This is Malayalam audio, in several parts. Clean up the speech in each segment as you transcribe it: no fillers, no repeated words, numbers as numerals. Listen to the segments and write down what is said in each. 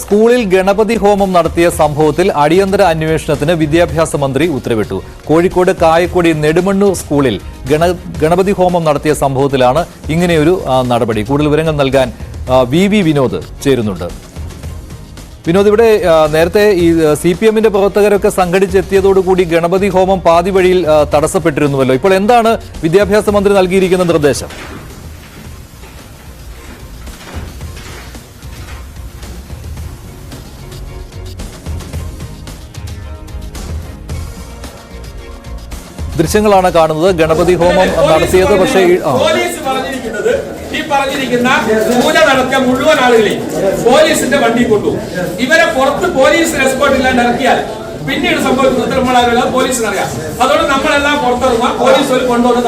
സ്കൂളിൽ ഗണപതി ഹോമം നടത്തിയ സംഭവത്തിൽ അടിയന്തര അന്വേഷണത്തിന് വിദ്യാഭ്യാസ മന്ത്രി ഉത്തരവിട്ടു. കോഴിക്കോട് കായക്കൊടി നെടുമണ്ണൂർ സ്കൂളിൽ ഗണപതി ഹോമം നടത്തിയ സംഭവത്തിലാണ് ഇങ്ങനെയൊരു നടപടി. കൂടുതൽ വിവരങ്ങൾ നൽകാൻ വി വിനോദ് ചേരുന്നുണ്ട്. വിനോദ്, ഇവിടെ നേരത്തെ ഈ CPM-ന്റെ പ്രവർത്തകരൊക്കെ സംഘടിച്ചെത്തിയതോടുകൂടി ഗണപതി ഹോമം പാതി വഴിയിൽ തടസ്സപ്പെട്ടിരുന്നുവല്ലോ. ഇപ്പോൾ എന്താണ് വിദ്യാഭ്യാസ മന്ത്രി നൽകിയിരിക്കുന്ന നിർദ്ദേശം? ദൃശ്യങ്ങളാണ് കാണുന്നത്. ഗണപതി ഹോമം നടത്തിയത് പക്ഷേ പോലീസ് പറഞ്ഞിരിക്കുന്നത് ഈ പറഞ്ഞിരിക്കുന്ന പൂജ നടത്തിയ മുഴുവൻ ആളുകളെയും പോലീസിന്റെ വണ്ടി കൊണ്ടുപോകും. ഇവരെ പുറത്ത് പോലീസ് എസ്കോർട്ട് ഇല്ലാണ്ട് ഇറക്കിയാൽ പിന്നീട് സംഭവിക്കുന്ന ഉത്തരമുള്ള പോലീസിനറിയാം. അതുകൊണ്ട് നമ്മളെല്ലാം പുറത്തിറങ്ങുക, പോലീസ് ഒരു കൊണ്ടുവന്ന്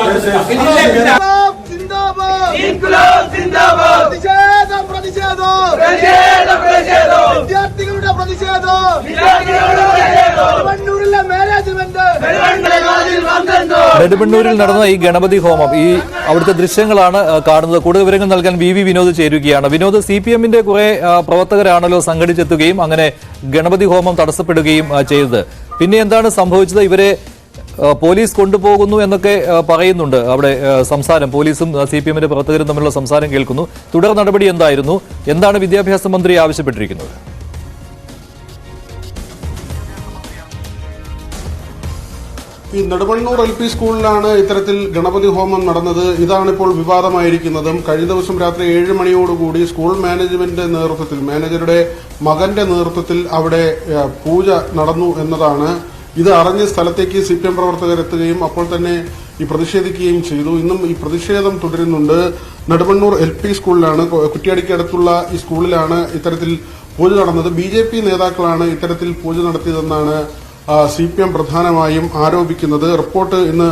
നെടുമണ്ണൂരിൽ നടന്ന ഈ ഗണപതി ഹോമം, അവിടുത്തെ ദൃശ്യങ്ങളാണ് കാണുന്നത്. കൂടുതൽ വിവരങ്ങൾ നൽകാൻ വി വിനോദ് ചേരുകയാണ്. വിനോദ്, CPM-ന്റെ കുറെ പ്രവർത്തകരാണല്ലോ സംഘടിച്ചെത്തുകയും അങ്ങനെ ഗണപതി ഹോമം തടസ്സപ്പെടുകയും ചെയ്തത്. പിന്നെ എന്താണ് സംഭവിച്ചത്? ഇവരെ പോലീസ് കൊണ്ടുപോകുന്നു എന്നൊക്കെ പറയുന്നുണ്ട്. അവിടെ സംസാരം, പോലീസും CPM-ന്റെ പ്രവർത്തകരും തമ്മിലുള്ള സംസാരം കേൾക്കുന്നു. തുടർ നടപടി എന്തായിരുന്നു? എന്താണ് വിദ്യാഭ്യാസ മന്ത്രി ആവശ്യപ്പെട്ടിരിക്കുന്നത്? ഈ നെടുമണ്ണൂർ LP സ്കൂളിലാണ് ഇത്തരത്തിൽ ഗണപതി ഹോമം നടന്നത്. ഇതാണിപ്പോൾ വിവാദമായിരിക്കുന്നതും. കഴിഞ്ഞ ദിവസം രാത്രി 7 മണിയോടുകൂടി സ്കൂൾ മാനേജ്മെന്റിന്റെ നേതൃത്വത്തിൽ, മാനേജറുടെ മകന്റെ നേതൃത്വത്തിൽ അവിടെ പൂജ നടന്നു എന്നതാണ്. ഇത് അറിഞ്ഞ് സ്ഥലത്തേക്ക് CPM പ്രവർത്തകർ എത്തുകയും അപ്പോൾ തന്നെ ഈ പ്രതിഷേധിക്കുകയും ചെയ്തു. ഇന്നും ഈ പ്രതിഷേധം തുടരുന്നുണ്ട്. നെടുമണ്ണൂർ LP സ്കൂളിലാണ്, കുറ്റ്യാടിക്ക് അടുത്തുള്ള ഈ സ്കൂളിലാണ് ഇത്തരത്തിൽ പൂജ നടന്നത്. BJP നേതാക്കളാണ് ഇത്തരത്തിൽ പൂജ നടത്തിയതെന്നാണ് CPM പ്രധാനമായും ആരോപിക്കുന്നത്. റിപ്പോർട്ട് ഇന്ന്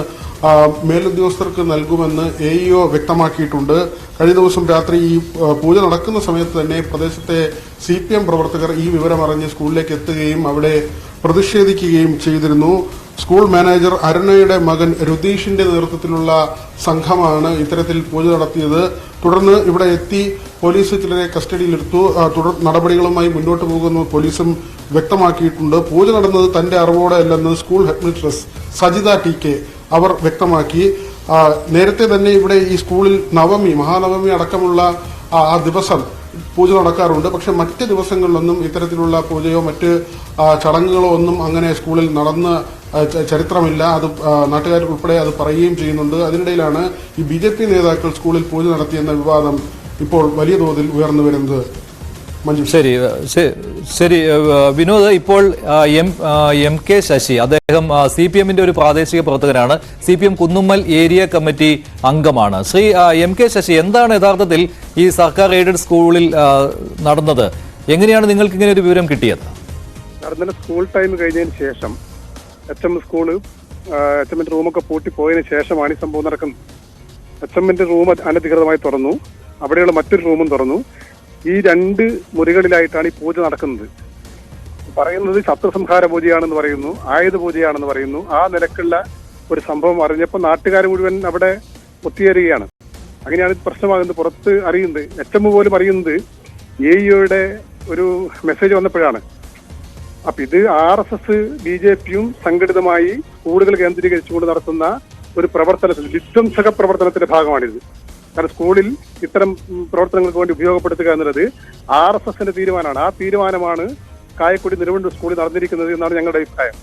മേലുദ്യോഗസ്ഥർക്ക് നൽകുമെന്ന് AEO വ്യക്തമാക്കിയിട്ടുണ്ട്. കഴിഞ്ഞ ദിവസം രാത്രി ഈ പൂജ നടക്കുന്ന സമയത്ത് തന്നെ പ്രദേശത്തെ CPM പ്രവർത്തകർ ഈ വിവരമറിഞ്ഞ് സ്കൂളിലേക്ക് എത്തുകയും അവിടെ പ്രതിഷേധിക്കുകയും ചെയ്തിരുന്നു. സ്കൂൾ മാനേജർ അരുണയുടെ മകൻ രുതീഷിന്റെ നേതൃത്വത്തിലുള്ള സംഘമാണ് ഇത്തരത്തിൽ പൂജ നടത്തിയത്. തുടർന്ന് ഇവിടെ എത്തി പോലീസ് ചിലരെ കസ്റ്റഡിയിലെടുത്തു. തുടർ നടപടികളുമായി മുന്നോട്ട് പോകുമെന്ന് പോലീസും വ്യക്തമാക്കിയിട്ടുണ്ട്. പൂജ നടന്നത് തന്റെ അറിവോടെ അല്ലെന്ന് സ്കൂൾ ഹെഡ്മിസ്ട്രസ് സജിത TK അവർ വ്യക്തമാക്കി. നേരത്തെ തന്നെ ഇവിടെ ഈ സ്കൂളിൽ മഹാനവമി അടക്കമുള്ള ആ ദിവസം പൂജ നടക്കാറുണ്ട്. പക്ഷെ മറ്റ് ദിവസങ്ങളിലൊന്നും ഇത്തരത്തിലുള്ള പൂജയോ മറ്റ് ചടങ്ങുകളോ ഒന്നും അങ്ങനെ സ്കൂളിൽ നടന്ന ചരിത്രമില്ല. അത് നാട്ടുകാർ ഉൾപ്പെടെ അത് പറയുകയും ചെയ്യുന്നുണ്ട്. അതിനിടയിലാണ് ഈ BJP നേതാക്കൾ സ്കൂളിൽ പൂജ നടത്തിയെന്ന വിവാദം ഇപ്പോൾ വലിയ തോതിൽ ഉയർന്നു വരുന്നത്. ശരി വിനോദ്, ഇപ്പോൾ MK ശശി, അദ്ദേഹം CPM-ന്റെ ഒരു പ്രാദേശിക പ്രവർത്തകനാണ്. CPM കുന്നുമ്മൽ ഏരിയ കമ്മിറ്റി അംഗമാണ്. ശ്രീ MK ശശി, എന്താണ് യഥാർത്ഥത്തിൽ ഈ സർക്കാർ എയ്ഡഡ് സ്കൂളിൽ നടന്നത്? എങ്ങനെയാണ് നിങ്ങൾക്ക് ഇങ്ങനെ ഒരു വിവരം കിട്ടിയത്? ഇന്നലെ സ്കൂൾ ടൈം കഴിഞ്ഞതിന് ശേഷം HMന്റെ റൂമൊക്കെ പൂട്ടി പോയതിനു ശേഷമാണ് ഈ സംഭവം നടക്കുന്നത്. HMന്റെ റൂം അനധികൃതമായി തുറന്നു, അവിടെയുള്ള മറ്റൊരു റൂമും തുറന്നു. ഈ 2 മുറികളിലായിട്ടാണ് ഈ പൂജ നടക്കുന്നത്. പറയുന്നത് ശത്രുസംഹാര പൂജയാണെന്ന് പറയുന്നു, ആയുധ പൂജയാണെന്ന് പറയുന്നു. ആ നിലക്കുള്ള ഒരു സംഭവം അറിഞ്ഞപ്പോൾ നാട്ടുകാർ മുഴുവൻ അവിടെ ഒത്തുചേരുകയാണ്. അങ്ങനെയാണ് പ്രശ്നമാകുന്നത് പുറത്ത് അറിയുന്നത്. HM പോലും അറിയുന്നത് AEOയുടെ ഒരു മെസ്സേജ് വന്നപ്പോഴാണ്. അപ്പൊ ഇത് RSS BJP-യും സംഘടിതമായി സ്കൂളുകൾ കേന്ദ്രീകരിച്ചുകൊണ്ട് നടത്തുന്ന ഒരു പ്രവർത്തനത്തിൽ, വിധ്വംസക പ്രവർത്തനത്തിന്റെ ഭാഗമാണിത്. കാരണം സ്കൂളിൽ ഇത്തരം പ്രവർത്തനങ്ങൾക്ക് വേണ്ടി ഉപയോഗപ്പെടുത്തുക എന്നുള്ളത് RSSന്റെ തീരുമാനമാണ്. ആ തീരുമാനമാണ് കായക്കൊടി നെടുമണ്ണൂർ സ്കൂളിൽ നടന്നിരിക്കുന്നത് എന്നാണ് ഞങ്ങളുടെ അഭിപ്രായം.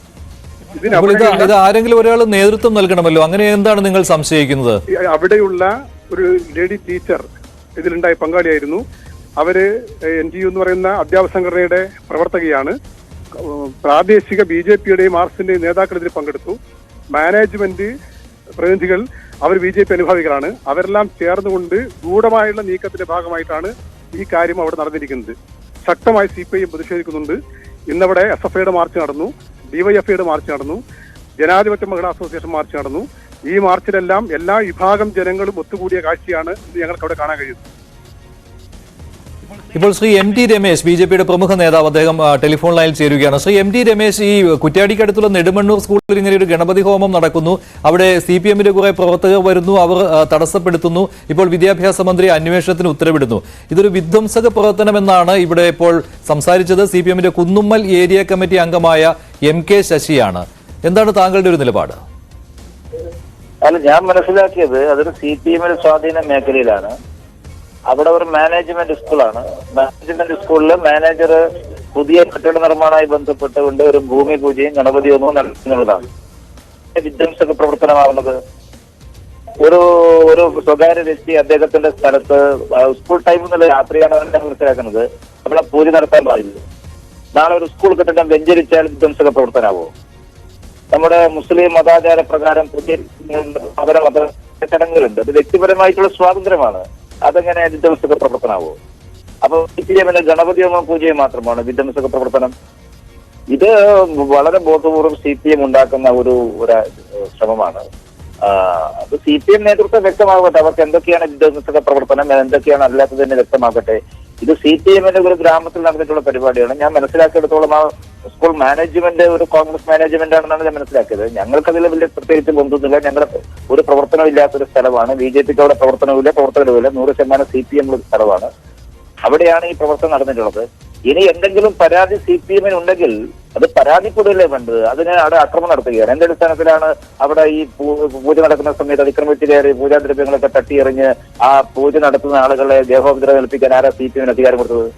ഇത് ആരെങ്കിലും ഒരാൾ നേതൃത്വം നൽകണമല്ലോ, അങ്ങനെ എന്താണ് നിങ്ങൾ സംശയിക്കുന്നത്? അവിടെയുള്ള ഒരു ലേഡി ടീച്ചർ ഇതിലുണ്ടായി പങ്കാളിയായിരുന്നു. അവര് NGO എന്ന് പറയുന്ന അധ്യാപക സംഘടനയുടെ പ്രവർത്തകയാണ്. പ്രാദേശിക BJP-യുടെയും RSSന്റെയും നേതാക്കൾ ഇതിൽ പങ്കെടുത്തു. മാനേജ്മെന്റ് പ്രതിനിധികൾ അവർ BJP അനുഭാവികളാണ്. അവരെല്ലാം ചേർന്നുകൊണ്ട് ഗൂഢമായുള്ള നീക്കത്തിന്റെ ഭാഗമായിട്ടാണ് ഈ കാര്യം അവിടെ നടന്നിരിക്കുന്നത്. ശക്തമായി CPI പ്രതിഷേധിക്കുന്നുണ്ട്. ഇന്നവിടെ SFIയുടെ മാർച്ച് നടന്നു, DYFIയുടെ മാർച്ച് നടന്നു, ജനാധിപത്യ മഹിളാ അസോസിയേഷൻ മാർച്ച് നടന്നു. ഈ മാർച്ചിലെല്ലാം എല്ലാ വിഭാഗം ജനങ്ങളും ഒത്തുകൂടിയ കാഴ്ചയാണ് ഞങ്ങൾക്ക് അവിടെ കാണാൻ കഴിയുന്നത്. ഇപ്പോൾ ശ്രീ എം ടി രമേശ് ബി.ജെ.പിയുടെ പ്രമുഖ നേതാവ് അദ്ദേഹം ടെലിഫോൺ ലൈനിൽ ചേരുകയാണ്. ശ്രീ എം ടി രമേശ്, ഈ കുറ്റ്യാടിക്കടുത്തുള്ള നെടുമണ്ണൂർ സ്കൂളിൽ ഇങ്ങനെ ഒരു ഗണപതി ഹോമം നടക്കുന്നു, അവിടെ CPM-ന്റെ കുറെ പ്രവർത്തകർ വരുന്നു, അവർ തടസ്സപ്പെടുത്തുന്നു, ഇപ്പോൾ വിദ്യാഭ്യാസ മന്ത്രി അന്വേഷണത്തിന് ഉത്തരവിടുന്നു. ഇതൊരു വിധ്വംസക പ്രവർത്തനമെന്നാണ് ഇവിടെ ഇപ്പോൾ സംസാരിച്ചത് CPM-ന്റെ കുന്നുമ്മൽ ഏരിയ കമ്മിറ്റി അംഗമായ MK ശശിയാണ്. എന്താണ് താങ്കളുടെ ഒരു നിലപാട്? അല്ല, ഞാൻ മനസ്സിലാക്കിയത് അതൊരു CPM-ന്റെ സ്വാധീന മേഖലയിലാണ്. അവിടെ ഒരു മാനേജ്മെന്റ് സ്കൂളാണ്. മാനേജ്മെന്റ് സ്കൂളിൽ മാനേജർ പുതിയ കെട്ടിട നിർമ്മാണവുമായി ബന്ധപ്പെട്ടുകൊണ്ട് ഒരു ഭൂമി പൂജയും ഗണപതി ഹോമവും നടത്തുന്നതാണ് വിധ്വംസക പ്രവർത്തനമാവുന്നത്. ഒരു സ്വകാര്യ വ്യക്തി അദ്ദേഹത്തിന്റെ സ്ഥലത്ത് സ്കൂൾ ടൈം എന്നുള്ള രാത്രിയാണ് ഞാൻ മനസ്സിലാക്കുന്നത് അവിടെ പൂജ നടത്താൻ പാടില്ല. നാളെ ഒരു സ്കൂൾ കെട്ടിടം വെഞ്ചരിച്ചാൽ വിധ്വംസക പ്രവർത്തനമാവോ? നമ്മുടെ മുസ്ലിം മതാചാര പ്രകാരം പുതിയ ചടങ്ങുകളുണ്ട്. അത് വ്യക്തിപരമായിട്ടുള്ള സ്വാതന്ത്ര്യമാണ്. അതെങ്ങനെ വിധ്വംസക പ്രവർത്തനമാവോ? അപ്പൊ CPM-ന്റെ ഗണപതി ഹോമം പൂജയും മാത്രമാണ് വിധ്വംസക പ്രവർത്തനം. ഇത് വളരെ ബോധപൂർവ്വം CPM ഉണ്ടാക്കുന്ന ഒരു ശ്രമമാണ്. അത് CPM നേതൃത്വം വ്യക്തമാകട്ടെ, അവർക്ക് എന്തൊക്കെയാണ് വിധ്വംസക പ്രവർത്തനം, എന്തൊക്കെയാണ് അല്ലാത്തതെന്ന് വ്യക്തമാക്കട്ടെ. ഇത് CPM-ന്റെ ഒരു ഗ്രാമത്തിൽ നടന്നിട്ടുള്ള പരിപാടിയാണ്. ഞാൻ മനസ്സിലാക്കിയെടുത്തോളം ആ സ്കൂൾ മാനേജ്മെന്റ് ഒരു കോൺഗ്രസ് മാനേജ്മെന്റ് ആണെന്നാണ് ഞാൻ മനസ്സിലാക്കിയത്. ഞങ്ങൾക്കതിൽ വലിയ പ്രത്യേകിച്ച് ബന്ധമൊന്നുമില്ല. ഞങ്ങളുടെ ഒരു പ്രവർത്തനം ഇല്ലാത്തൊരു സ്ഥലമാണ്. BJPക്ക് അവിടെ പ്രവർത്തനമില്ല, പ്രവർത്തനമില്ല. 100% CPM ഉള്ള സ്ഥലമാണ്. അവിടെയാണ് ഈ പ്രവർത്തനം നടന്നിട്ടുള്ളത്. ഇനി എന്തെങ്കിലും പരാതി CPM-ന് ഉണ്ടെങ്കിൽ അത് പരാതിപ്പെടുകയല്ലേ വേണ്ടത്. അതിന് അവിടെ ആക്രമണം നടത്തുകയാണ്. എന്റെ അടിസ്ഥാനത്തിലാണ് അവിടെ ഈ പൂജ നടക്കുന്ന സമയത്ത് അതിക്രമിച്ച് കയറി പൂജാദ്രവ്യങ്ങളൊക്കെ തട്ടിയെറിഞ്ഞ് ആ പൂജ നടത്തുന്ന ആളുകളെ ദേഹോപദ്രവം ഏൽപ്പിക്കാൻ ആരാ CPM-ന് അധികാരം കൊടുത്തത്?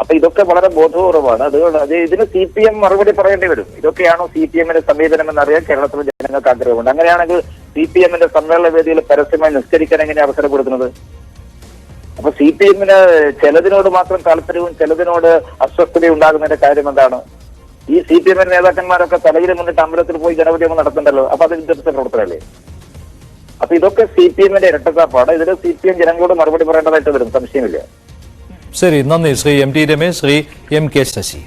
അപ്പൊ ഇതൊക്കെ വളരെ ബോധപൂർവമാണ്. അതുകൊണ്ട് ഇതിന് CPM മറുപടി പറയേണ്ടി വരും. ഇതൊക്കെയാണോ CPM-ന്റെ സമീപനം എന്നറിയാൻ കേരളത്തിലെ ജനങ്ങൾക്ക് ആഗ്രഹമുണ്ട്. അങ്ങനെയാണെങ്കിൽ CPM-ന്റെ സമ്മേളന വേദിയിൽ പരസ്യമായി നിസ്കരിക്കാൻ എങ്ങനെ അവസരം കൊടുക്കുന്നത്? അപ്പൊ CPM-ന് ചിലതിനോട് മാത്രം താല്പര്യവും ചിലതിനോട് അസ്വസ്ഥതയും ഉണ്ടാകുന്നതിന്റെ കാര്യം എന്താണ്? ഈ CPM-ന്റെ നേതാക്കന്മാരൊക്കെ തലയിൽ മുന്നിട്ട് അമ്പലത്തിൽ പോയി ഗണപതി ഹോമം നടത്തുന്നുണ്ടല്ലോ. അപ്പൊ അത് വിധ്വംസക പ്രവർത്തനമല്ലേ? അപ്പൊ ഇതൊക്കെ CPM-ന്റെ ഇരട്ടത്താപ്പാണ്. ഇതിൽ CPM ജനങ്ങളോട് മറുപടി പറയേണ്ടതായിട്ട് വരും, സംശയമില്ല. ശരി, നന്ദി ശ്രീ MT രമേശ്, ശ്രീ MK ശശി.